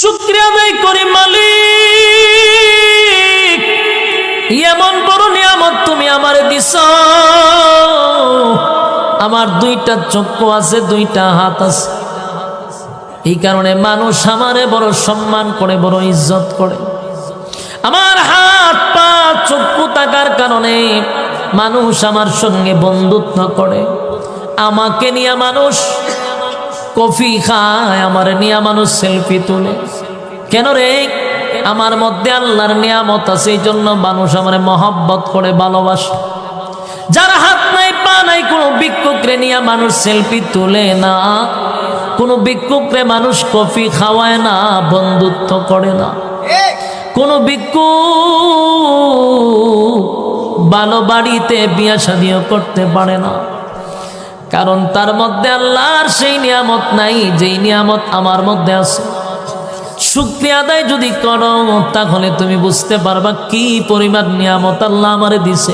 শুকরিয়া আদায় করি মালিক, এমন বড় নিয়ামত তুমি আমারে দিছ। আমার দুইটা চক্ষু আছে, দুইটা হাত আছে, এই কারণে মানুষ আমারে বড় সম্মান করে, বড় ইজ্জত করে। আমার হাত পা চক্ষু থাকার কারণে মানুষ আমার সঙ্গে বন্ধুত্ব করে। আমাকে নিয়ে মানুষ কফি খায়, আমার নিয়ে মানুষ সেলফি তুলে। কেন রে? আমার মধ্যে আল্লাহর নিয়ামত আছে, এই জন্য মানুষ আমার মহব্বত করে, ভালোবাসে। যার হাত নাই পা নাই, কোনো ভিক্ষুকরে নিয়ে মানুষ সেলফি তুলে না, কোনো ভিক্ষুকরে মানুষ কফি খাওয়ায় না, বন্ধুত্ব করে না। কোনো ভিক্ষুক ভালো বাড়িতে বিয়া শাদিও করতে পারে না, কারণ তার মধ্যে আল্লাহর সেই নিয়ামত নাই যেই নিয়ামত আমার মধ্যে আছে। শুকরিয়া আদায় যদি করো, তাহলে তুমি বুঝতে পারবা কি পরিমাণ নিয়ামত আল্লাহ আমারে দিছে।